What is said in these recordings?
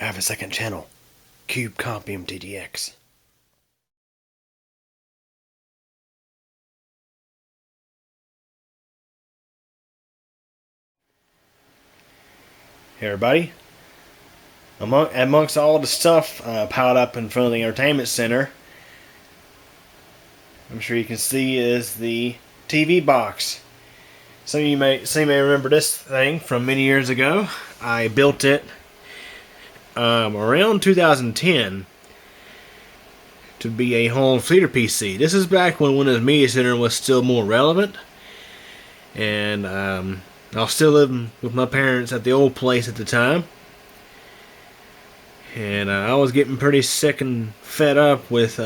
I have a second channel, Cube Compium TDX. Hey everybody, amongst all the stuff piled up in front of the entertainment center, I'm sure you can see is the TV box. Some of you may remember this thing from many years ago. I built it around 2010 to be a home theater PC. This is back when Windows Media Center was still more relevant, and I was still living with my parents at the old place at the time, and I was getting pretty sick and fed up with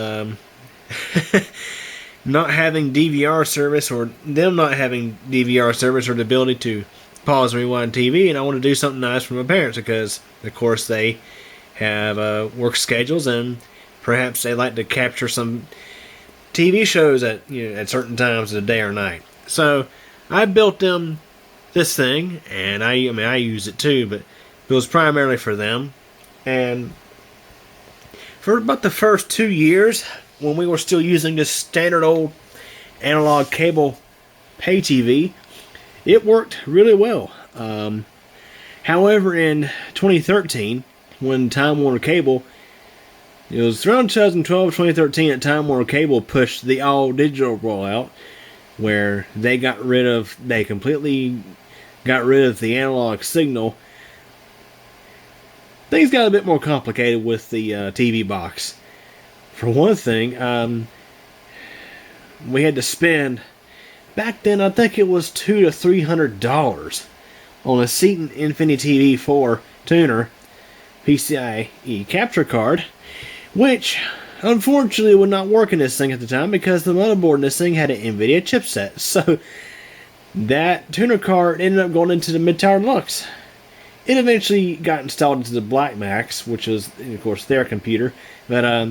not having DVR service, or them not having DVR service or the ability to pause and rewind TV, and I want to do something nice for my parents because, of course, they have work schedules and perhaps they like to capture some TV shows at at certain times of the day or night. So I built them this thing, and I use it too, but it was primarily for them. And for about the first 2 years, when we were still using this standard old analog cable pay TV, it worked really well. However, in 2013, when Time Warner Cable, it was around 2012, 2013, that Time Warner Cable pushed the all-digital rollout, where they completely got rid of the analog signal. Things got a bit more complicated with the TV box. For one thing, we had to spend, back then I think it was $200 to $300 on a Seaton Infinity TV 4 tuner PCIe capture card, which unfortunately would not work in this thing at the time because the motherboard in this thing had an NVIDIA chipset. So that tuner card ended up going into the Mid-Tower Deluxe. It eventually got installed into the Black Max, which was, of course, their computer. But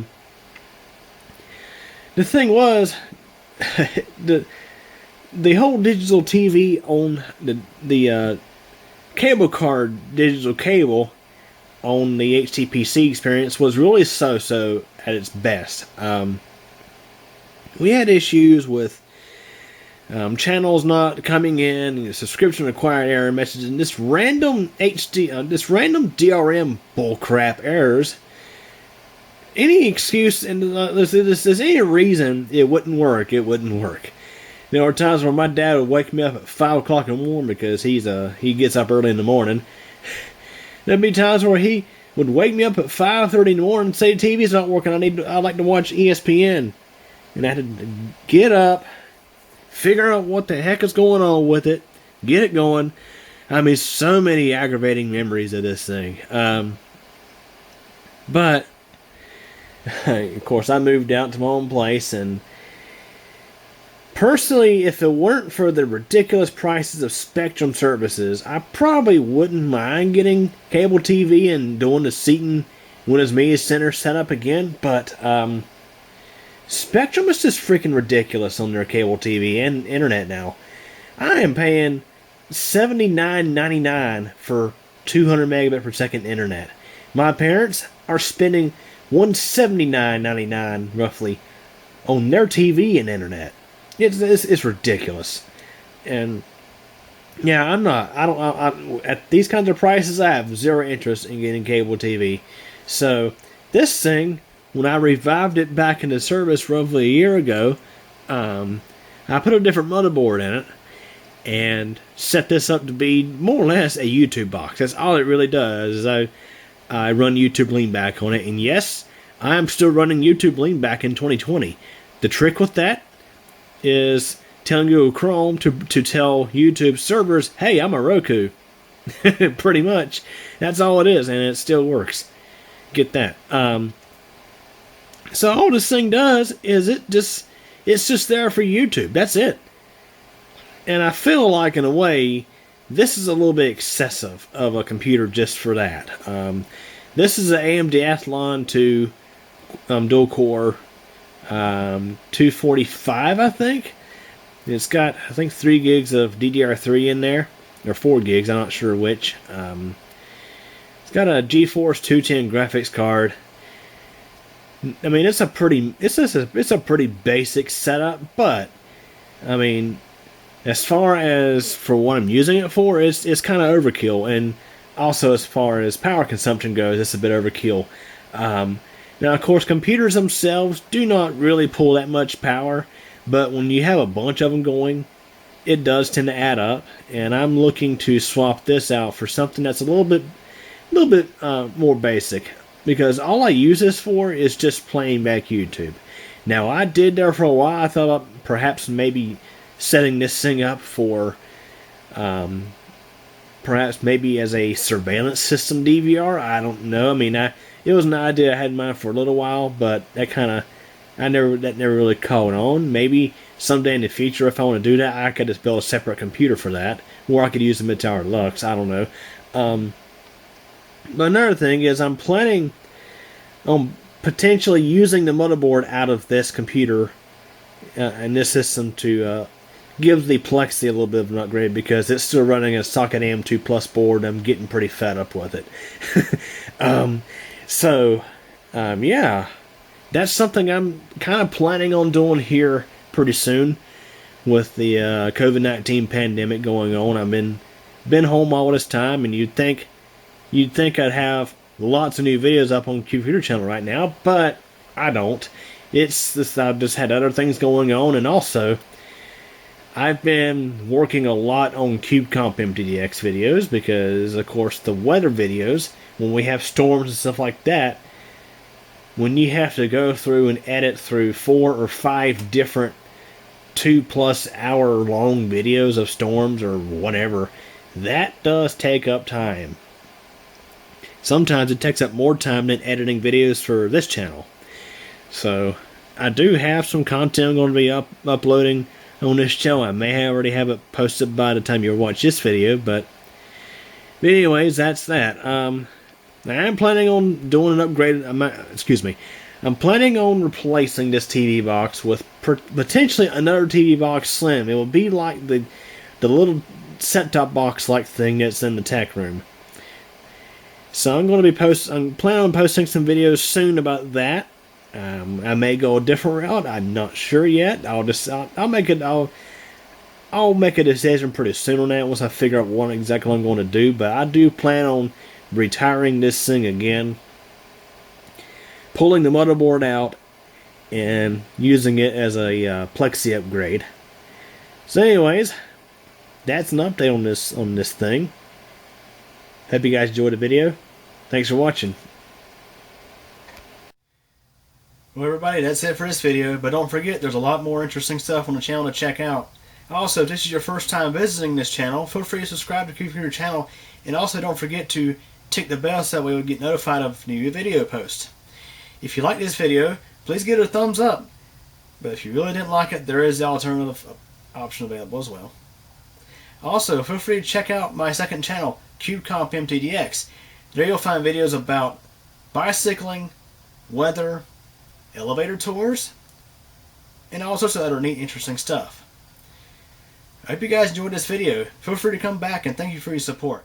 the thing was, the whole digital TV on the cable card digital cable on the HTPC experience was really so-so at its best. We had issues with channels not coming in, subscription required error messages, and this random DRM bullcrap errors. Any excuse and there's any reason it wouldn't work, it wouldn't work. There were times where my dad would wake me up at 5 o'clock in the morning because he gets up early in the morning. There'd be times where he would wake me up at 5:30 in the morning and say the TV's not working. I'd like to watch ESPN, and I had to get up, figure out what the heck is going on with it, get it going. I mean, so many aggravating memories of this thing. But of course, I moved out to my own place, and personally, if it weren't for the ridiculous prices of Spectrum services, I probably wouldn't mind getting cable TV and doing the Seaton Windows Media Center setup again. But Spectrum is just freaking ridiculous on their cable TV and internet now. I am paying $79.99 for 200 megabit per second internet. My parents are spending $179.99 roughly on their TV and internet. It's ridiculous. And yeah, at these kinds of prices, I have zero interest in getting cable TV. So this thing, when I revived it back into service roughly a year ago, I put a different motherboard in it and set this up to be more or less a YouTube box. That's all it really does. Is I run YouTube Leanback on it, and yes, I am still running YouTube Leanback in 2020. The trick with that is telling Google Chrome to tell YouTube servers, hey, I'm a Roku. Pretty much. That's all it is, and it still works. Get that. So all this thing does is it's just there for YouTube. That's it. And I feel like, in a way, this is a little bit excessive of a computer just for that. This is an AMD Athlon 2 dual-core 245, I think. It's got, I think, 3 gigs of DDR3 in there. Or 4 gigs, I'm not sure which. got a GeForce 210 graphics card. I mean, it's a pretty basic setup, but I mean, as far as for what I'm using it for, it's kind of overkill, and also as far as power consumption goes, it's a bit overkill. Now, of course, computers themselves do not really pull that much power, but when you have a bunch of them going, it does tend to add up. And I'm looking to swap this out for something that's a little bit more basic, because all I use this for is just playing back YouTube. Now, I did there for a while. I thought about perhaps maybe setting this thing up for perhaps maybe as a surveillance system DVR. I don't know. I mean, it was an idea I had in mind for a little while, but that never really caught on. Maybe someday in the future, if I want to do that, I could just build a separate computer for that, or I could use the Mid-Tower Lux. I don't know. But another thing is, I'm planning on potentially using the motherboard out of this computer and this system to give the Plexi a little bit of an upgrade, because it's still running a socket AM2 Plus board. I'm getting pretty fed up with it. Yeah, that's something I'm kind of planning on doing here pretty soon with the COVID-19 pandemic going on. I've been home all this time, and you'd think I'd have lots of new videos up on the computer channel right now, but I don't. It's just, I've just had other things going on, and also I've been working a lot on CubeComp MTDX videos, because, of course, the weather videos, when we have storms and stuff like that, when you have to go through and edit through 4 or 5 different 2+ hour long videos of storms or whatever, that does take up time. Sometimes it takes up more time than editing videos for this channel. So, I do have some content I'm going to be uploading on this channel. I may already have it posted by the time you watch this video, but anyways, that's that. I'm planning on doing an upgrade. I'm planning on replacing this TV box with potentially another TV box Slim. It will be like the little set-top box like thing that's in the tech room. So I'm planning on posting some videos soon about that. I may go a different route. I'm not sure yet. I'll make a decision pretty soon on that once I figure out what exactly I'm going to do. But I do plan on retiring this thing again, pulling the motherboard out, and using it as a Plexi upgrade. So, anyways, that's an update on this thing. Hope you guys enjoyed the video. Thanks for watching. Well, everybody, that's it for this video, but don't forget, there's a lot more interesting stuff on the channel to check out. Also, if this is your first time visiting this channel, feel free to subscribe to Computer Channel, and also don't forget to tick the bell so that way you'll get notified of new video posts. If you like this video, please give it a thumbs up, but if you really didn't like it, there is the alternative option available as well. Also, feel free to check out my second channel, CubeComp MTDX. There you'll find videos about bicycling, weather, elevator tours, and all sorts of other neat, interesting stuff. I hope you guys enjoyed this video. Feel free to come back, and thank you for your support.